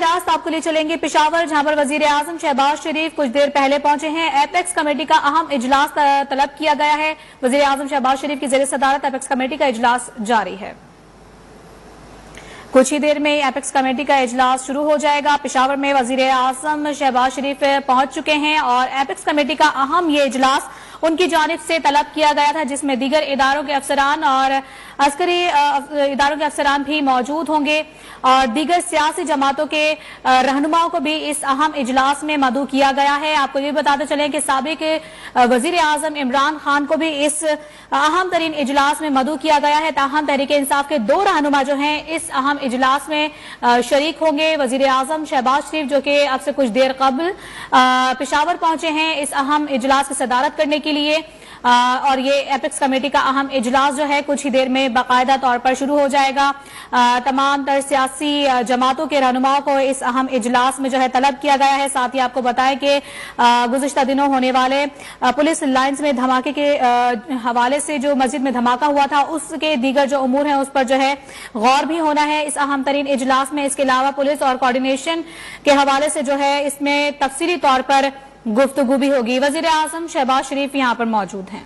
راست آپ کو لے چلیں گے پشاور، جہاں پر وزیر اعظم شہباز شریف کچھ دیر پہلے پہنچے ہیں۔ ایپیکس کمیٹی کا اہم اجلاس طلب کیا گیا ہے۔ وزیر اعظم شہباز شریف کی زیر صدارت ایپیکس کمیٹی کا اجلاس جاری ہے۔ کچھ ہی دیر میں ایپیکس کمیٹی کا اجلاس شروع ہو جائے گا۔ پشاور میں وزیر اعظم شہباز شریف پہنچ چکے ہیں اور ایپیکس کمیٹی کا اہم یہ اجلاس ان کی جانب سے طلب کیا گیا تھا، جس میں دیگر اداروں کے افسران اور عسکری اداروں کے افسران بھی موجود ہوں گے اور دیگر سیاسی جماعتوں کے رہنماؤں کو بھی اس اہم اجلاس میں مدعو کیا گیا ہے۔ آپ کو یہ بتاتے چلیں کہ سابق وزیر اعظم عمران خان کو بھی اس اہم ترین اجلاس میں مدعو کیا گیا ہے، تاہم تحریک انصاف کے دو رہنما جو ہیں اس اہم اجلاس میں شریک ہوں گے۔ وزیر اعظم شہباز شریف جو کہ اب سے کچھ دیر قبل پشاور پہنچے ہیں اس اہم اجلاس کی صدارت کرنے کے لیے، اور یہ ایپیکس کمیٹی کا اہم اجلاس جو ہے کچھ ہی دیر میں باقاعدہ طور پر شروع ہو جائے گا۔ تمام تر سیاسی جماعتوں کے رہنماؤں کو اس اہم اجلاس میں جو ہے طلب کیا گیا ہے۔ ساتھ ہی آپ کو بتائیں کہ گزشتہ دنوں ہونے والے پولیس لائنز میں دھماکے کے حوالے سے جو مسجد میں دھماکہ ہوا تھا اس کے دیگر جو امور ہیں اس پر جو ہے غور بھی ہونا ہے اس اہم ترین اجلاس میں۔ اس کے علاوہ پولیس اور کوارڈینیشن کے حوالے سے جو ہے اس میں تفصیلی طور پر گفتگو بھی ہوگی۔ وزیر اعظم شہباز شریف یہاں پر موجود ہیں۔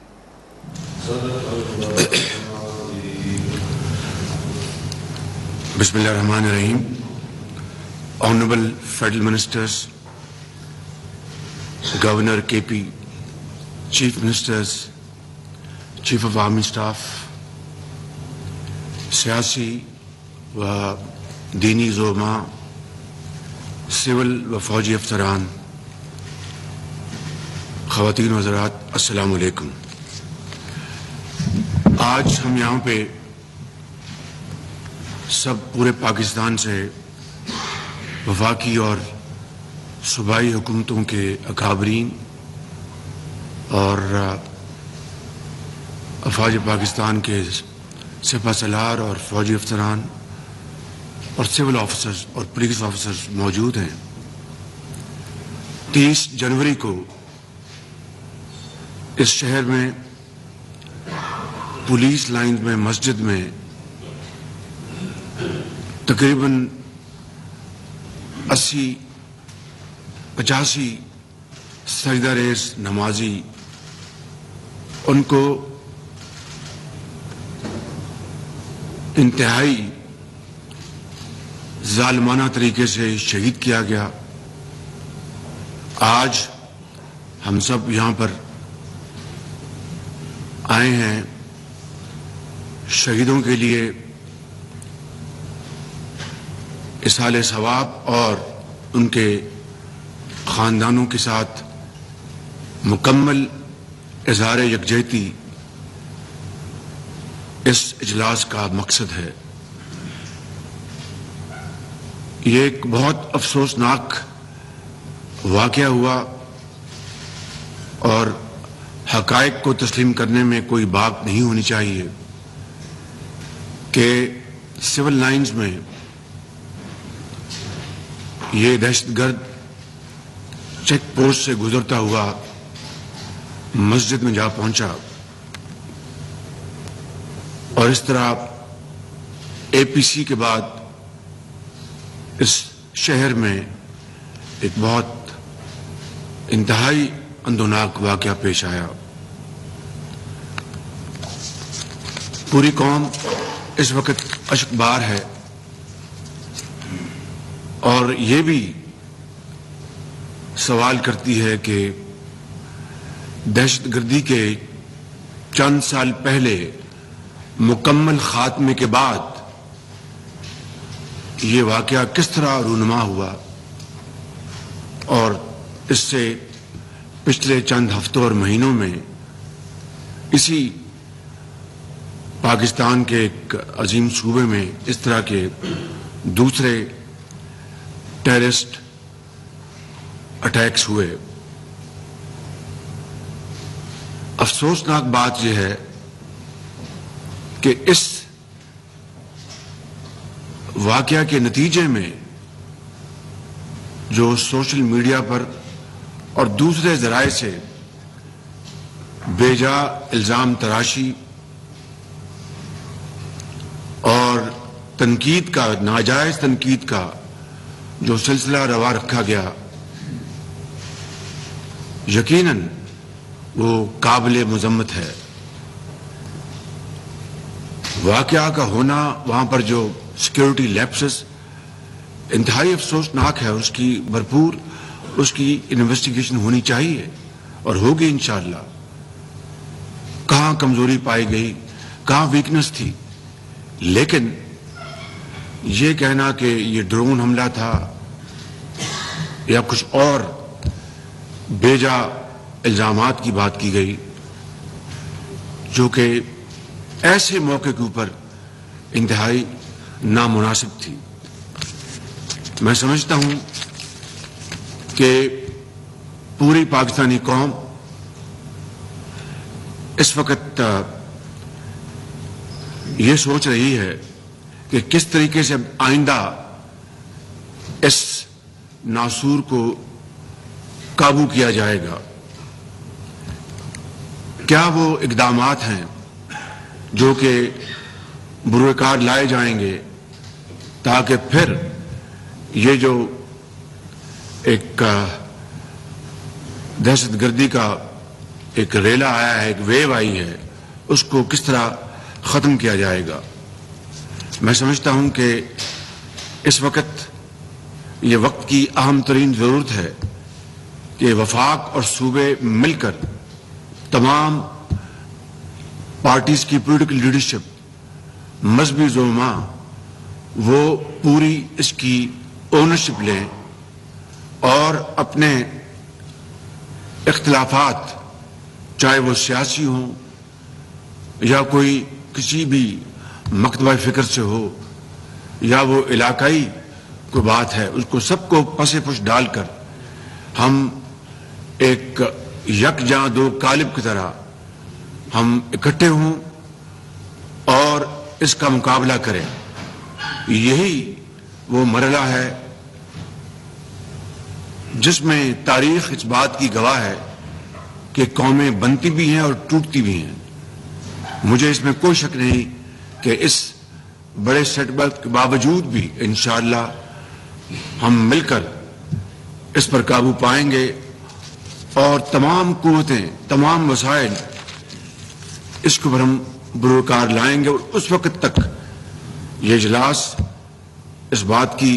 بسم اللہ الرحمن الرحیم۔ Honorable Federal Ministers, Governor KP, Chief Ministers, Chief of Army Staff, سیاسی و دینی زعماء، سول و فوجی افسران، خواتین و حضرات، السلام علیکم۔ آج ہم یہاں پہ سب پورے پاکستان سے وفاقی اور صوبائی حکومتوں کے اکابرین اور افواج پاکستان کے سپہ سالار اور فوجی افسران اور سول آفیسرز اور پولیس آفیسرز موجود ہیں۔ 30 جنوری کو اس شہر میں پولیس لائن میں مسجد میں تقریباً 80-85 سجدہ ریز نمازی ان کو انتہائی ظالمانہ طریقے سے شہید کیا گیا۔ آج ہم سب یہاں پر آئے ہیں شہیدوں کے لیے اصحال ثواب اور ان کے خاندانوں کے ساتھ مکمل اظہار یکجہتی اس اجلاس کا مقصد ہے۔ یہ ایک بہت افسوسناک واقعہ ہوا اور حقائق کو تسلیم کرنے میں کوئی باک نہیں ہونی چاہیے کہ سول لائنز میں یہ دہشت گرد چیک پوسٹ سے گزرتا ہوا مسجد میں جا پہنچا اور اس طرح اے پی سی کے بعد اس شہر میں ایک بہت انتہائی اندوناک واقعہ پیش آیا۔ پوری قوم اس وقت اشکبار ہے اور یہ بھی سوال کرتی ہے کہ دہشت گردی کے چند سال پہلے مکمل خاتمے کے بعد یہ واقعہ کس طرح رونما ہوا اور اس سے پچھلے چند ہفتوں اور مہینوں میں اسی پاکستان کے ایک عظیم صوبے میں اس طرح کے دوسرے ٹیررسٹ اٹیکس ہوئے۔ افسوسناک بات یہ ہے کہ اس واقعہ کے نتیجے میں جو سوشل میڈیا پر اور دوسرے ذرائع سے بے جا الزام تراشی اور تنقید کا، ناجائز تنقید کا جو سلسلہ روا رکھا گیا یقیناً وہ قابل مذمت ہے. واقعہ کا ہونا، وہاں پر جو سیکیورٹی لیپسز انتہائی افسوسناک ہے، اس کی بھرپور اس کی انویسٹیگیشن ہونی چاہیے اور ہوگی انشاءاللہ. کہاں کمزوری پائی گئی، کہاں ویکنس تھی. لیکن یہ کہنا کہ یہ ڈرون حملہ تھا یا کچھ اور بیجا الزامات کی بات کی گئی جو کہ ایسے موقع کے اوپر انتہائی نامناسب تھی. میں سمجھتا ہوں کہ پوری پاکستانی قوم اس وقت یہ سوچ رہی ہے کہ کس طریقے سے آئندہ اس ناسور کو قابو کیا جائے گا. کیا وہ اقدامات ہیں جو کہ بروئے کار لائے جائیں گے تاکہ پھر یہ جو ایک دہشت گردی کا ایک ریلا آیا ہے، ایک ویو آئی ہے، اس کو کس طرح ختم کیا جائے گا. میں سمجھتا ہوں کہ اس وقت یہ وقت کی اہم ترین ضرورت ہے کہ وفاق اور صوبے مل کر تمام پارٹیز کی پولیٹیکل لیڈرشپ، مذہبی زعماء، وہ پوری اس کی اونرشپ لیں اور اپنے اختلافات، چاہے وہ سیاسی ہوں یا کوئی کسی بھی مکتبہ فکر سے ہو یا وہ علاقائی کوئی بات ہے، اس کو سب کو پس پش ڈال کر ہم ایک یکجاں دو قالب کی طرح ہم اکٹھے ہوں اور اس کا مقابلہ کریں. یہی وہ مرحلہ ہے جس میں تاریخ اس بات کی گواہ ہے کہ قومیں بنتی بھی ہیں اور ٹوٹتی بھی ہیں. مجھے اس میں کوئی شک نہیں کہ اس بڑے سیٹ بیک کے باوجود بھی انشاءاللہ ہم مل کر اس پر قابو پائیں گے اور تمام قوتیں، تمام وسائل اس کو پر ہم بروکار لائیں گے. اور اس وقت تک یہ اجلاس اس بات کی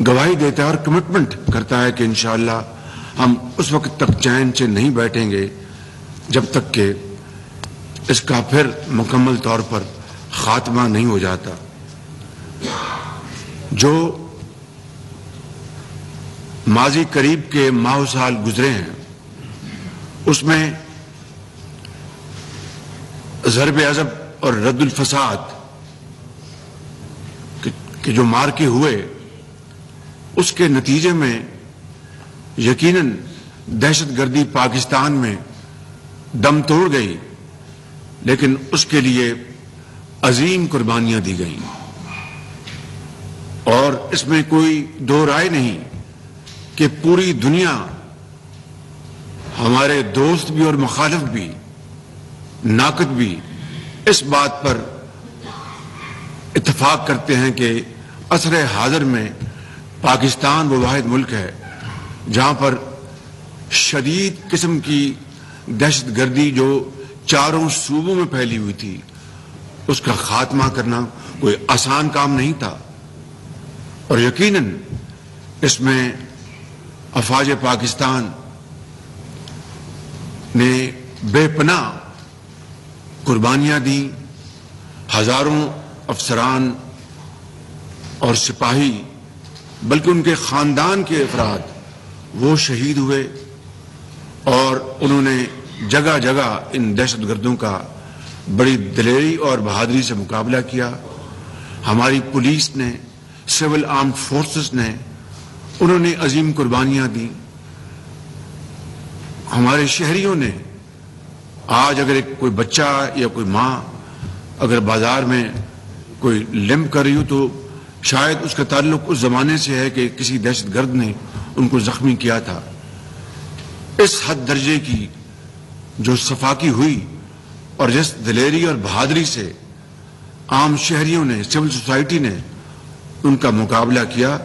گواہی دیتا ہے اور کمٹمنٹ کرتا ہے کہ انشاءاللہ ہم اس وقت تک چین سے نہیں بیٹھیں گے جب تک کہ اس کا پھر مکمل طور پر خاتمہ نہیں ہو جاتا. جو ماضی قریب کے ماہ و سال گزرے ہیں اس میں ضرب عضب اور رد الفساد کے جو مارکے ہوئے، اس کے نتیجے میں یقیناً دہشت گردی پاکستان میں دم توڑ گئی، لیکن اس کے لیے عظیم قربانیاں دی گئیں. اور اس میں کوئی دو رائے نہیں کہ پوری دنیا، ہمارے دوست بھی اور مخالف بھی، ناقد بھی، اس بات پر اتفاق کرتے ہیں کہ عصر حاضر میں پاکستان وہ واحد ملک ہے جہاں پر شدید قسم کی دہشت گردی جو چاروں صوبوں میں پھیلی ہوئی تھی، اس کا خاتمہ کرنا کوئی آسان کام نہیں تھا. اور یقیناً اس میں افواج پاکستان نے بے پناہ قربانیاں دیں. ہزاروں افسران اور سپاہی، بلکہ ان کے خاندان کے افراد وہ شہید ہوئے اور انہوں نے جگہ جگہ ان دہشت گردوں کا بڑی دلیری اور بہادری سے مقابلہ کیا. ہماری پولیس نے، سول آرمڈ فورسز نے، انہوں نے عظیم قربانیاں دیں. ہمارے شہریوں نے، آج اگر کوئی بچہ یا کوئی ماں اگر بازار میں کوئی لمپ کر رہی ہو تو شاید اس کا تعلق اس زمانے سے ہے کہ کسی دہشت گرد نے ان کو زخمی کیا تھا. اس حد درجے کی جو صفاقی ہوئی اور جس دلیری اور بہادری سے عام شہریوں نے، سول سوسائٹی نے ان کا مقابلہ کیا،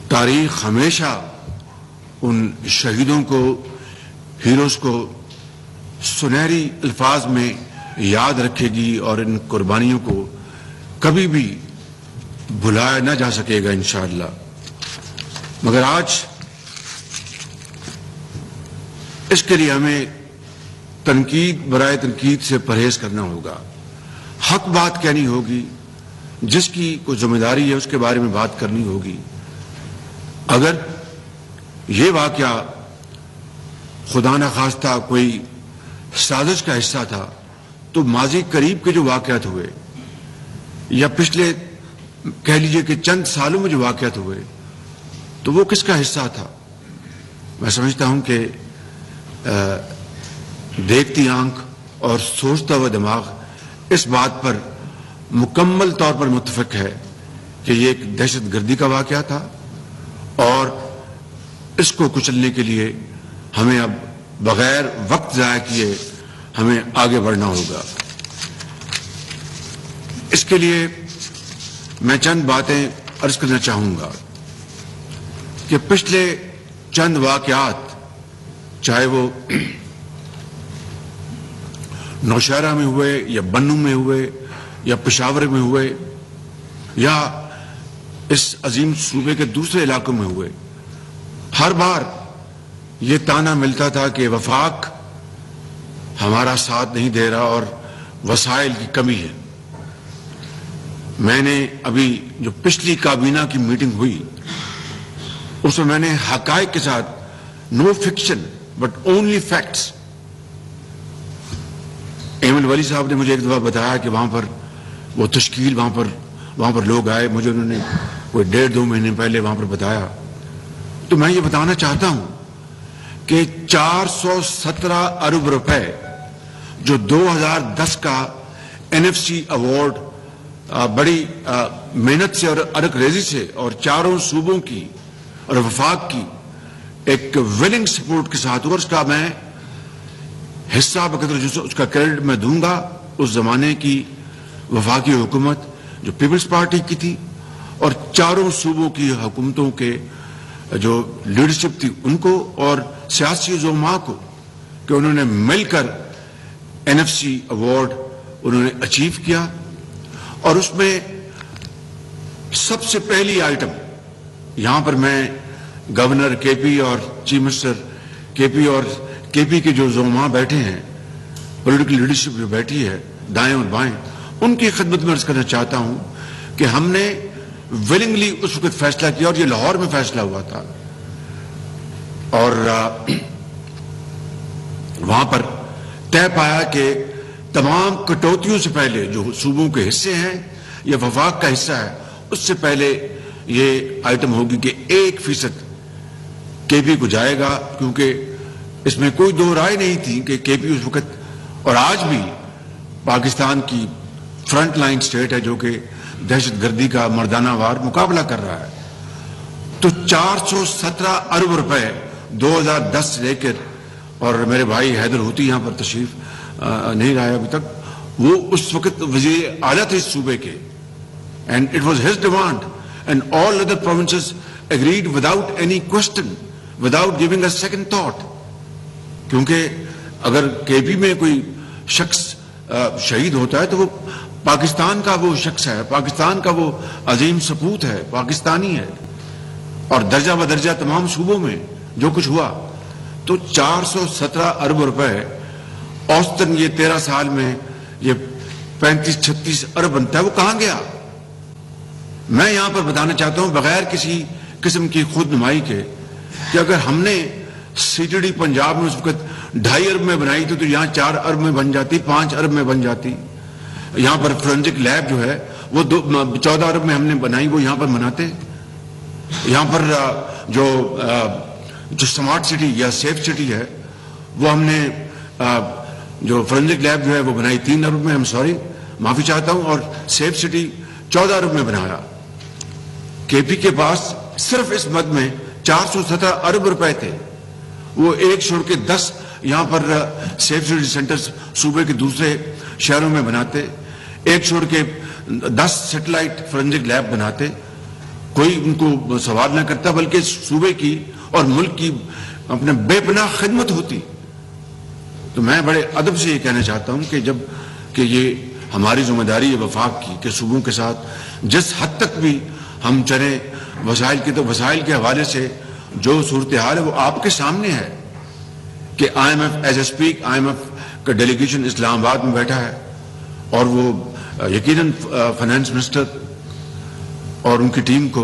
تاریخ ہمیشہ ان شہیدوں کو، ہیروز کو سنہری الفاظ میں یاد رکھے گی اور ان قربانیوں کو کبھی بھی بھلایا نہ جا سکے گا انشاءاللہ۔ مگر آج اس کے لیے ہمیں تنقید برائے تنقید سے پرہیز کرنا ہوگا، حق بات کہنی ہوگی، جس کی کوئی ذمہ داری ہے اس کے بارے میں بات کرنی ہوگی۔ اگر یہ واقعہ خدا نخواستہ کوئی سازش کا حصہ تھا تو ماضی قریب کے جو واقعات ہوئے یا پچھلے کہہ لیجئے کہ چند سالوں میں جو واقعات ہوئے تو وہ کس کا حصہ تھا؟ میں سمجھتا ہوں کہ دیکھتی آنکھ اور سوچتا ہوا دماغ اس بات پر مکمل طور پر متفق ہے کہ یہ ایک دہشت گردی کا واقعہ تھا اور اس کو کچلنے کے لیے ہمیں اب بغیر وقت ضائع کیے ہمیں آگے بڑھنا ہوگا۔ اس کے لیے میں چند باتیں عرض کرنا چاہوں گا کہ پچھلے چند واقعات، چاہے وہ نوشہرہ میں ہوئے یا بنوں میں ہوئے یا پشاور میں ہوئے یا اس عظیم صوبے کے دوسرے علاقوں میں ہوئے، ہر بار یہ تانا ملتا تھا کہ وفاق ہمارا ساتھ نہیں دے رہا اور وسائل کی کمی ہے۔ میں نے ابھی جو پچھلی کابینہ کی میٹنگ ہوئی اس میں نے حقائق کے ساتھ، no fiction but only facts, M Wali صاحب نے مجھے ایک دفعہ بتایا کہ وہاں پر وہ تشکیل، وہاں پر لوگ آئے، مجھے انہوں نے کوئی 1.5-2 مہینے پہلے وہاں پر بتایا، تو میں یہ بتانا چاہتا ہوں کہ 417 ارب روپے جو 2010 کا NFC ایوارڈ بڑی محنت سے اور ارک ریزی سے اور چاروں صوبوں کی اور وفاق کی ایک ولنگ سپورٹ کے ساتھ، اور اس کا میں حصہ بقدر اس کا کریڈٹ میں دوں گا اس زمانے کی وفاقی حکومت جو پیپلز پارٹی کی تھی اور چاروں صوبوں کی حکومتوں کے جو لیڈرشپ تھی ان کو اور سیاسی زعماء کو کہ انہوں نے مل کر NFC ایوارڈ انہوں نے اچیو کیا۔ اور اس میں سب سے پہلی آئٹم، یہاں پر میں گورنر کے پی اور چیف منسٹر کے پی کے جو زعماء بیٹھے ہیں، پولیٹیکل لیڈرشپ جو بیٹھی ہے دائیں اور بائیں، ان کی خدمت میں عرض کرنا چاہتا ہوں کہ ہم نے ولنگلی اس وقت فیصلہ کیا اور یہ لاہور میں فیصلہ ہوا تھا، اور وہاں پر طے پایا کہ تمام کٹوتیوں سے پہلے جو صوبوں کے حصے ہیں یا وفاق کا حصہ ہے اس سے پہلے یہ آئٹم ہوگی کہ 1% کے پی کو جائے گا، کیونکہ اس میں کوئی دو رائے نہیں تھی کہ کے پی اس وقت اور آج بھی پاکستان کی فرنٹ لائن سٹیٹ ہے جو کہ دہشت گردی کا مردانہ وار مقابلہ کر رہا ہے۔ تو 417 ارب روپے 2010 سے لے کر، اور میرے بھائی حیدر ہوتی یہاں پر تشریف نہیں رہا ابھی تک، وہ اس وقت وزیر اعلیٰ تھے اس صوبے کے، and it was his demand and all other provinces agreed without any question, without giving a second thought، کیونکہ اگر کے پی میں کوئی شخص شہید ہوتا ہے تو وہ پاکستان کا وہ شخص ہے، پاکستان کا وہ عظیم سپوت ہے، پاکستانی ہے، اور درجہ بدرجہ تمام صوبوں میں جو کچھ ہوا۔ تو 417 ارب روپے اوسطاً یہ 13 سال میں یہ 35-36 ارب بنتا ہے، وہ کہاں گیا؟ میں یہاں پر بتانا چاہتا ہوں بغیر کسی قسم کی خود نمائی کے کہ اگر ہم نے CTD پنجاب میں اس وقت 2.5 ارب میں بنائی تھی تو یہاں 4 ارب میں بن جاتی، 5 ارب میں بن جاتی۔ یہاں پر فورنزک لیب جو ہے وہ 14 ارب میں ہم نے بنائی، وہ یہاں پر بناتے۔ یہاں پر جو سمارٹ سٹی یا سیف سٹی ہے وہ ہم نے جو فورنزک لیب جو ہے وہ بنائی 3 ارب میں، معافی چاہتا ہوں، اور سیف سٹی 14 ارب میں بنایا۔ کے پی کے پاس صرف اس مد میں 417 ارب روپے تھے، وہ ایک چھوڑ کے 10 یہاں پر سیف سٹی سینٹرز صوبے کے دوسرے شہروں میں بناتے، ایک چھوڑ کے 10 سیٹلائٹ فورنزک لیب بناتے۔ کوئی ان کو سوال نہ کرتا، بلکہ صوبے کی اور ملک کی اپنے بے پناہ خدمت ہوتی. تو میں بڑے ادب سے یہ کہنا چاہتا ہوں کہ یہ ہماری ذمہ داری ہے وفاق کی کہ صوبوں کے ساتھ جس حد تک بھی ہم چلیں وسائل کی، تو وسائل کے حوالے سے جو صورتحال ہے وہ آپ کے سامنے ہے کہ I M F is a speak I M F کا ڈیلیگیشن اسلام آباد میں بیٹھا ہے اور وہ یقیناً فائنانس منسٹر اور ان کی ٹیم کو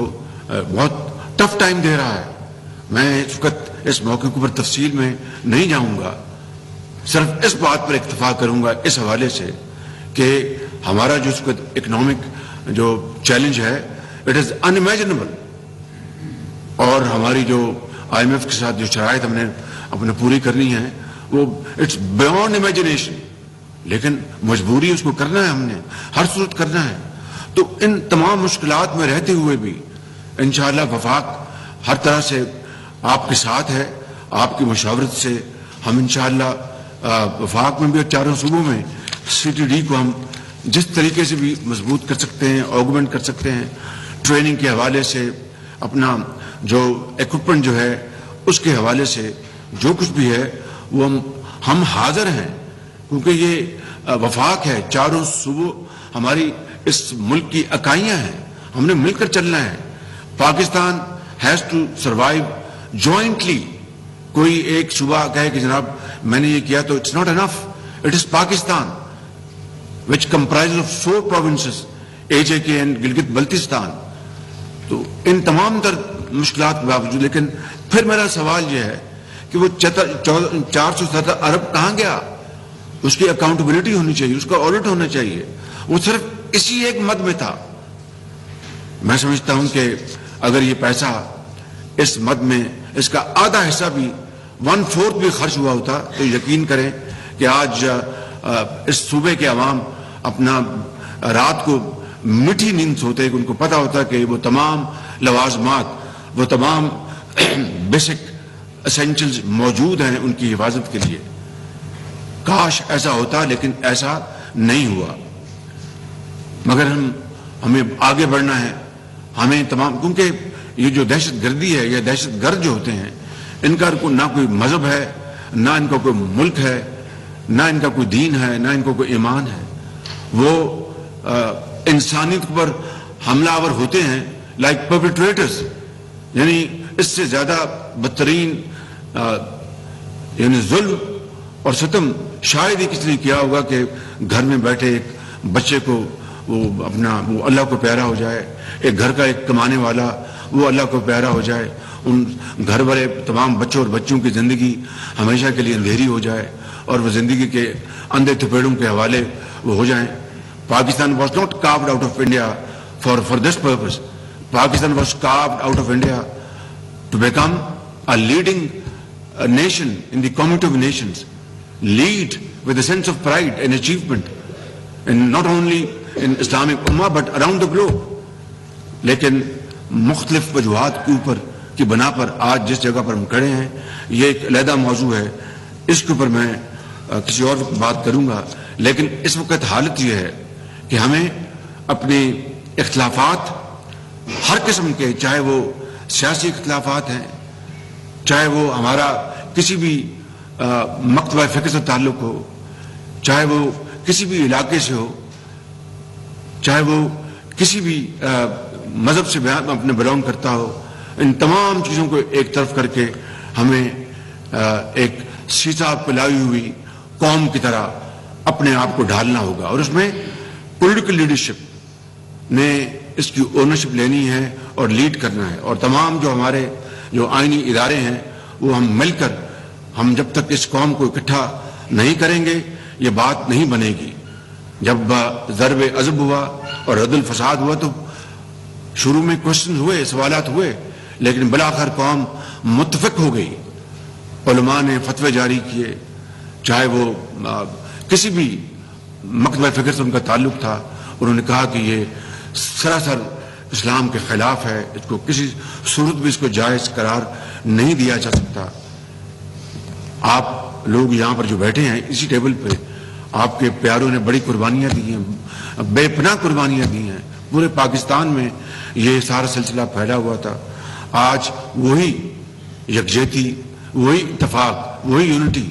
بہت ٹف ٹائم دے رہا ہے. میں اس وقت اس موقع کے اوپر تفصیل میں نہیں جاؤں گا، صرف اس بات پر اکتفا کروں گا اس حوالے سے کہ ہمارا جو اس وقت اکنامک جو چیلنج ہے اٹ از ان امیجنیبل، اور ہماری جو آئی ایم ایف کے ساتھ جو شرائط ہم نے اپنے پوری کرنی ہے وہ اٹس بیونڈ امیجنیشن، لیکن مجبوری اس کو کرنا ہے، ہم نے ہر صورت کرنا ہے. تو ان تمام مشکلات میں رہتے ہوئے بھی انشاءاللہ وفاق ہر طرح سے آپ کے ساتھ ہے. آپ کی مشاورت سے ہم انشاءاللہ وفاق میں بھی اور چاروں صوبوں میں سی ٹی ڈی کو ہم جس طریقے سے بھی مضبوط کر سکتے ہیں، آگمنٹ کر سکتے ہیں، ٹریننگ کے حوالے سے، اپنا جو ایکوپمنٹ جو ہے اس کے حوالے سے جو کچھ بھی ہے وہ ہم حاضر ہیں، کیونکہ یہ وفاق ہے. چاروں صوبوں ہماری اس ملک کی اکائیاں ہیں، ہم نے مل کر چلنا ہے. Pakistan has to survive jointly. کوئی ایک صوبہ کہے کہ جناب میں نے یہ کیا تو it's not enough. It is Pakistan which comprises of 4 provinces AJK and Gilgit Baltistan. تو ان تمام تر مشکلات کے باوجود لیکن پھر میرا سوال یہ ہے کہ وہ 470 ارب کہاں گیا؟ اس کی اکاؤنٹیبلٹی ہونی چاہیے، اس کا آڈٹ ہونا چاہیے. وہ صرف اسی ایک مد میں تھا. میں سمجھتا ہوں کہ اگر یہ پیسہ اس مد میں اس کا آدھا حصہ بھی 1/4 بھی خرچ ہوا ہوتا تو یقین کریں کہ آج اس صوبے کے عوام اپنا رات کو میٹھی نیند سوتے، ان کو پتا ہوتا کہ وہ تمام لوازمات، وہ تمام بیسک اسینشلز موجود ہیں ان کی حفاظت کے لیے. کاش ایسا ہوتا، لیکن ایسا نہیں ہوا. مگر ہمیں آگے بڑھنا ہے. ہمیں تمام، کیونکہ یہ جو دہشت گردی ہے یا دہشت گرد جو ہوتے ہیں ان کا نہ کوئی مذہب ہے، نہ ان کا کوئی ملک ہے، نہ ان کا کوئی دین ہے، نہ ان کو کوئی ایمان ہے. وہ انسانیت پر حملہ آور ہوتے ہیں لائک پرپیٹریٹرز. یعنی اس سے زیادہ بدترین یعنی ظلم اور ستم شاید ہی کسی نے کیا ہوگا کہ گھر میں بیٹھے ایک بچے کو وہ اللہ کو پیارا ہو جائے، ایک گھر کا ایک کمانے والا وہ اللہ کو پیارا ہو جائے، ان گھر والے تمام بچوں اور بچوں کی زندگی ہمیشہ کے لیے اندھیری ہو جائے اور وہ زندگی کے اندھے تھپیڑوں کے حوالے وہ ہو جائیں. Pakistan was not carved out of India for this purpose. Pakistan was carved out of India to become a leading nation in the community of nations, lead with a sense of pride and achievement, and not only in Islamic Ummah but around the globe. لیکن مختلف وجوہات کے اوپر کی بنا پر آج جس جگہ پر ہم کھڑے ہیں یہ ایک علیحدہ موضوع ہے، اس کے اوپر میں کسی اور وقت بات کروں گا. لیکن اس وقت حالت یہ ہے کہ ہمیں اپنے اختلافات ہر قسم کے، چاہے وہ سیاسی اختلافات ہیں، چاہے وہ ہمارا کسی بھی مکتبہ فکر سے تعلق ہو، چاہے وہ کسی بھی علاقے سے ہو، چاہے وہ کسی بھی مذہب سے اپنے بلانگ کرتا ہو، ان تمام چیزوں کو ایک طرف کر کے ہمیں ایک سیسا پلائی ہوئی قوم کی طرح اپنے آپ کو ڈھالنا ہوگا. اور اس میں پولیٹیکل لیڈرشپ نے اس کی اونرشپ لینی ہے اور لیڈ کرنا ہے. اور تمام جو ہمارے جو آئینی ادارے ہیں وہ ہم مل کر، ہم جب تک اس قوم کو اکٹھا نہیں کریں گے یہ بات نہیں بنے گی. جب ضرب عضب ہوا اور رد الفساد ہوا تو شروع میں کوشچن ہوئے، سوالات ہوئے، لیکن بلاخر قوم متفق ہو گئی. علماء نے فتوے جاری کیے، چاہے وہ کسی بھی مکتبہ فکر سے ان کا تعلق تھا، انہوں نے کہا کہ یہ سراسر اسلام کے خلاف ہے، اس کو کسی صورت بھی اس کو جائز قرار نہیں دیا جا سکتا. آپ لوگ یہاں پر جو بیٹھے ہیں اسی ٹیبل پہ، آپ کے پیاروں نے بڑی قربانیاں دی ہیں، بے پناہ قربانیاں دی ہیں. پورے پاکستان میں یہ سارا سلسلہ پھیلا ہوا تھا. آج وہی یکجہتی، وہی اتفاق، وہی یونٹی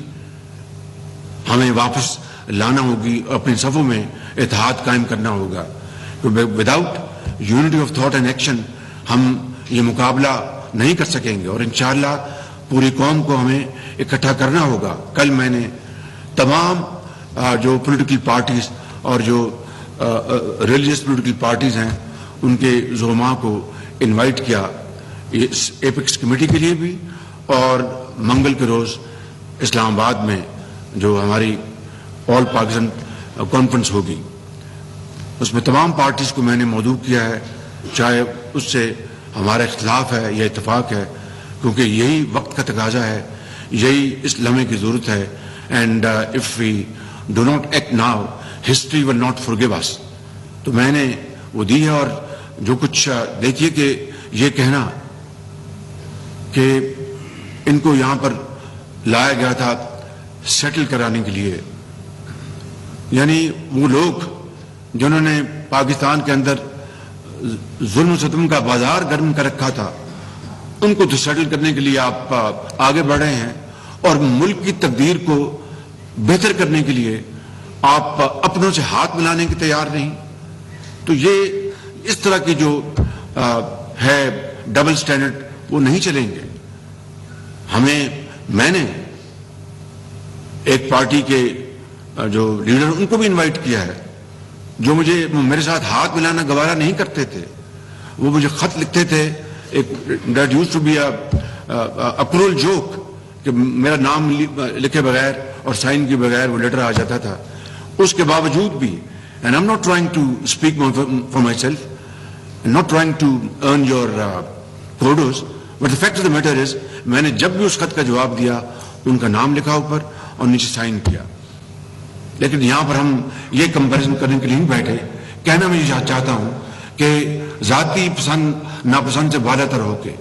ہمیں واپس لانا ہوگی، اپنے صفوں میں اتحاد قائم کرنا ہوگا. Without unity of thought and action ہم یہ مقابلہ نہیں کر سکیں گے، اور انشاءاللہ پوری قوم کو ہمیں اکٹھا کرنا ہوگا. کل میں نے تمام جو پولیٹیکل پارٹیز اور جو ریلیجس پولیٹیکل پارٹیز ہیں ان کے زعماء کو انوائٹ کیا اس ایپیکس کمیٹی کے لیے بھی، اور منگل کے روز اسلام آباد میں جو ہماری آل پاکستان کانفرنس ہوگی اس میں تمام پارٹیز کو میں نے مدعو کیا ہے، چاہے اس سے ہمارا اختلاف ہے یا اتفاق ہے، کیونکہ یہی وقت کا تقاضا ہے، یہی اس لمحے کی ضرورت ہے. And if we do not act now history will not forgive us. تو میں نے وہ دی ہے. اور جو کچھ دیکھیے کہ یہ کہنا کہ ان کو یہاں پر لایا گیا تھا سیٹل کرانے کے لیے، یعنی وہ لوگ جنہوں نے پاکستان کے اندر ظلم و ستم کا بازار گرم کر رکھا تھا، ان کو تو سیٹل کرنے کے لیے آپ آگے بڑھ رہے ہیں، اور ملک کی تقدیر کو بہتر کرنے کے لیے آپ اپنوں سے ہاتھ ملانے کے تیار نہیں. تو یہ اس طرح کی جو ہے ڈبل سٹینڈرڈ وہ نہیں چلیں گے. میں نے ایک پارٹی کے جو لیڈر ان کو بھی انوائٹ کیا ہے، جو میرے ساتھ ہاتھ ملانا گوارا نہیں کرتے تھے. وہ مجھے خط لکھتے تھے، that used to be a cruel joke کہ میرا نام لکھے بغیر اور سائن کے بغیر وہ لیٹر آ جاتا تھا. اس کے باوجود بھی، and I am not trying to speak for myself, not trying to earn your kudos, but the fact of the matter is میں نے جب بھی اس خط کا جواب دیا ان کا نام لکھا اوپر اور نیچے سائن کیا. لیکن یہاں پر ہم یہ کمپیریزن کرنے کے لیے نہیں بیٹھے. کہنا میں یہ چاہتا ہوں کہ ذاتی پسند ناپسند سے بالا تر ہو کے،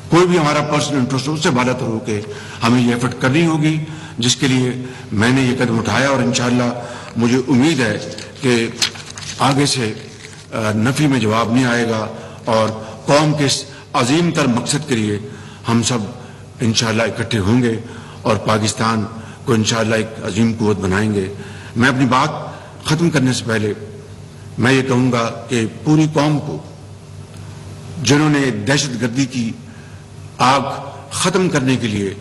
کوئی بھی ہمارا پرسنل انٹرسٹ اس سے بالا تر ہو کے ہمیں یہ ایفرٹ کرنی ہوگی، جس کے لیے میں نے یہ قدم اٹھایا. اور انشاءاللہ مجھے امید ہے کہ آگے سے نفی میں جواب نہیں آئے گا، اور قوم کے اس عظیم تر مقصد کے لیے ہم سب انشاءاللہ اکٹھے ہوں گے اور پاکستان کو انشاءاللہ ایک عظیم قوت بنائیں گے. میں اپنی بات ختم کرنے سے پہلے میں یہ کہوں گا کہ پوری قوم کو جنہوں نے دہشت گردی کی آگ ختم کرنے کے لیے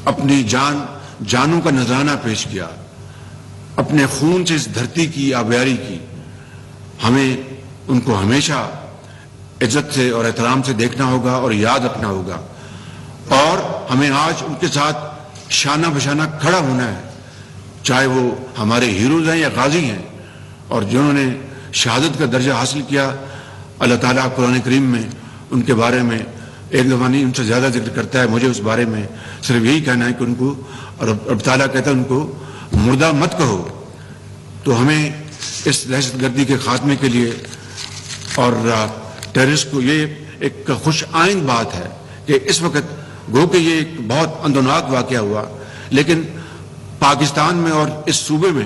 اپنی جانوں کا نذرانہ پیش کیا، اپنے خون سے اس دھرتی کی آبیاری کی، ہمیں ان کو ہمیشہ عزت سے اور احترام سے دیکھنا ہوگا اور یاد رکھنا ہوگا. اور ہمیں آج ان کے ساتھ شانہ بشانہ کھڑا ہونا ہے، چاہے وہ ہمارے ہیروز ہیں یا غازی ہیں، اور جنہوں نے شہادت کا درجہ حاصل کیا. اللہ تعالیٰ قرآن کریم میں ان کے بارے میں ایک دفعہ نہیں ان سے زیادہ ذکر کرتا ہے. مجھے اس بارے میں صرف یہی کہنا ہے کہ ان کو، اور رب تعالیٰ کہتا ہے ان کو مردہ مت کہو. تو ہمیں اس دہشت گردی کے خاتمے کے لیے اور ٹیررسٹ کو، یہ ایک خوش آئند بات ہے کہ اس وقت گو کہ یہ ایک بہت اندوناک واقعہ ہوا، لیکن پاکستان میں اور اس صوبے میں،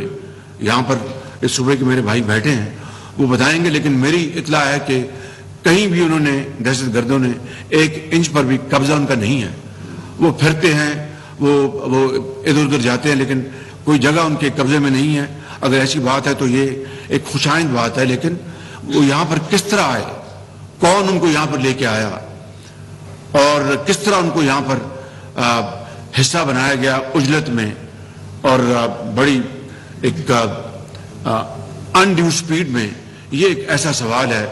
یہاں پر اس صوبے کے میرے بھائی بیٹھے ہیں وہ بتائیں گے، لیکن میری اطلاع ہے کہ کہیں بھی انہوں نے، دہشت گردوں نے 1 انچ پر بھی قبضہ ان کا نہیں ہے. وہ پھرتے ہیں، وہ ادھر ادھر جاتے ہیں، لیکن کوئی جگہ ان کے قبضے میں نہیں ہے. اگر ایسی بات ہے تو یہ ایک خوشائند بات ہے. لیکن وہ یہاں پر کس طرح آئے، کون ان کو یہاں پر لے کے آیا، اور کس طرح ان کو یہاں پر حصہ بنایا گیا عجلت میں اور بڑی ایک انڈیو سپیڈ میں، یہ ایک ایسا سوال ہے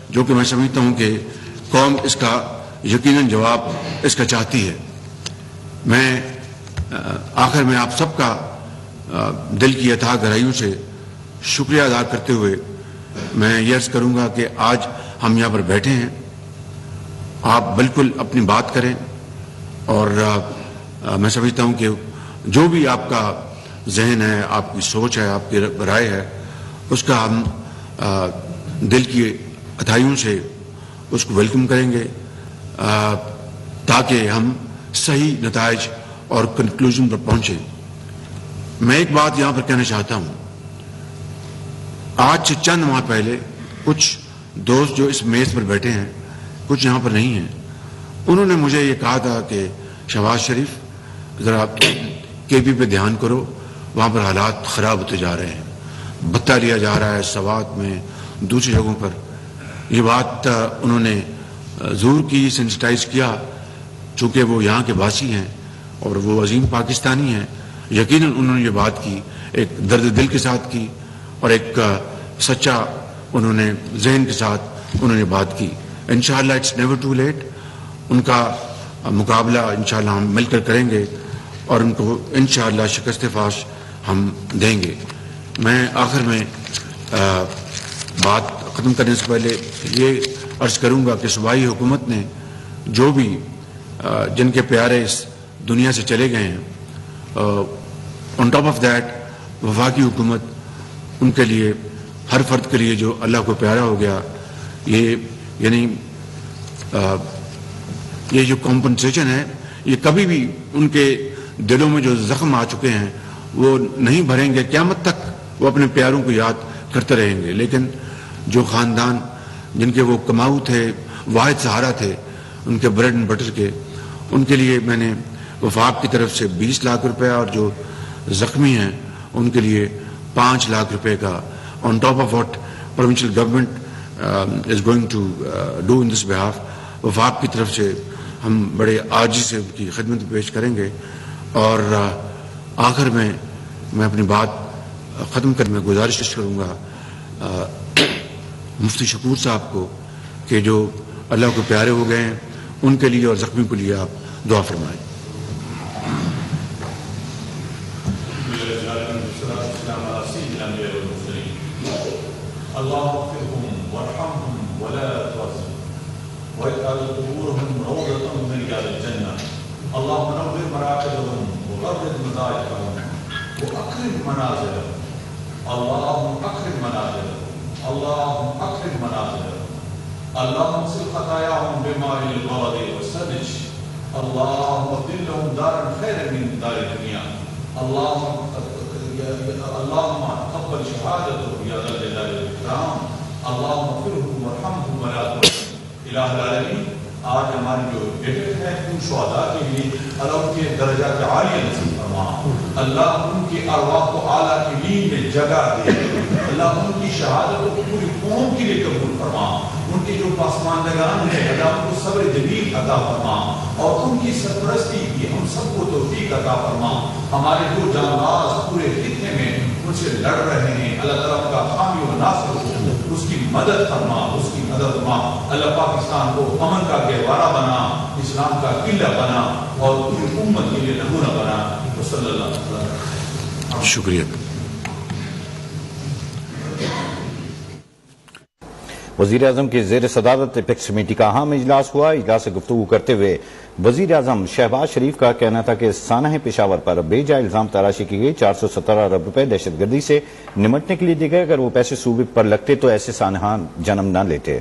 جو کہ میں سمجھتا ہوں کہ قوم اس کا یقیناً جواب اس کا چاہتی ہے. میں آخر میں آپ سب کا دل کی اتھاہ گہرائیوں سے شکریہ ادا کرتے ہوئے میں یہ عرض کروں گا کہ آج ہم یہاں پر بیٹھے ہیں، آپ بالکل اپنی بات کریں، اور میں سمجھتا ہوں کہ جو بھی آپ کا ذہن ہے، آپ کی سوچ ہے، آپ کی رائے ہے، اس کا ہم دل کی اتھائیوں سے اس کو ویلکم کریں گے، تاکہ ہم صحیح نتائج اور کنکلوژن پر پہنچیں. میں ایک بات یہاں پر کہنا چاہتا ہوں. آج سے چند ماہ پہلے کچھ دوست جو اس میز پر بیٹھے ہیں، کچھ یہاں پر نہیں ہیں، انہوں نے مجھے یہ کہا تھا کہ شہباز شریف ذرا کے بی پہ دھیان کرو، وہاں پر حالات خراب ہوتے جا رہے ہیں، بھتہ لیا جا رہا ہے سوات میں، دوسری جگہوں پر. یہ بات انہوں نے زور کی، سینسٹائز کیا، چونکہ وہ یہاں کے باسی ہیں اور وہ عظیم پاکستانی ہیں. یقیناً انہوں نے یہ بات کی، ایک درد دل کے ساتھ کی اور ایک سچا انہوں نے ذہن کے ساتھ انہوں نے بات کی. انشاءاللہ اٹس نیور ٹو لیٹ. ان کا مقابلہ انشاءاللہ ہم مل کر کریں گے اور ان کو انشاءاللہ شکست فاش ہم دیں گے. میں آخر میں بات ختم کرنے سے پہلے یہ عرض کروں گا کہ صوبائی حکومت نے جو بھی جن کے پیارے اس دنیا سے چلے گئے ہیں، آن ٹاپ آف دیٹ وفاقی حکومت ان کے لیے، ہر فرد کے لیے جو اللہ کو پیارا ہو گیا، یہ یعنی یہ جو کمپنسیشن ہے، یہ کبھی بھی ان کے دلوں میں جو زخم آ چکے ہیں وہ نہیں بھریں گے. قیامت تک وہ اپنے پیاروں کو یاد کرتے رہیں گے. لیکن جو خاندان جن کے وہ کماؤ تھے، واحد سہارا تھے ان کے بریڈ اینڈ بٹر کے، ان کے لیے میں نے وفاق کی طرف سے 20 لاکھ روپے اور جو زخمی ہیں ان کے لیے 5 لاکھ روپے کا on top of what provincial government is going to do in this behalf, وفاق کی طرف سے ہم بڑے عاجزی سے ان کی خدمت پیش کریں گے. اور آخر میں اپنی بات ختم کرنے میں گزارش کروں گا مفتی شکور صاحب کو کہ جو اللہ کو پیارے ہو گئے ہیں ان کے لیے اور زخمی کے لیے آپ دعا فرمائیں. اللهم نور مراقدهم وغرد مزاجهم واكرم منازلهم. اللهم اكرم منازلهم. اللهم اكرم منازلهم. اللهم اغسل خطاياهم بماء الغرض والثلج. اللهم ابدل لهم دارا خيرا من دار الدنيا. اللهم تقبل شهادتهم يا ذا الجلال والاكرام. اللهم اغفرهم وارحمهم ولا ترحمهم. الہ العالمین، آج ہماری جو ڈیٹ ہے ان شہداء کے لیے اللہ ان کے درجات عالیہ نصیب فرما. اللہ ان کی ارواح کو اعلیٰ کی نیند میں جگہ دے. اللہ ان کی شہادتوں کو پوری قوم کے لیے قبول فرما. ان کے جو پسماندگان ہیں اللہ ان کو صبر جمیل عطا فرما اور ان کی سرپرستی کی ہم سب کو توفیق عطا فرما. ہمارے جو جانباز پورے خطے میں ان سے لڑ رہے ہیں، اللہ تعالیٰ کا حامی و ناصر ہو، اس کی مدد فرما، اس کی مدد فرما. اللہ پاکستان کو امن کا گہوارہ بنا، اسلام کا قلعہ بنا اور پوری امت کے لیے نمونہ بنا. صلی اللہ علیہ وسلم. شکریہ. وزیر اعظم کی زیر صدارت ایپیکس کمیٹی کا اہم اجلاس ہوا. اجلاس سے گفتگو کرتے ہوئے وزیر اعظم شہباز شریف کا کہنا تھا کہ سانحہ پشاور پر بے جا الزام تراشی کی گئی. 417 ارب روپے دہشت گردی سے نمٹنے کے لیے دیے گئے. اگر وہ پیسے صوبے پر لگتے تو ایسے سانحہ جنم نہ لیتے.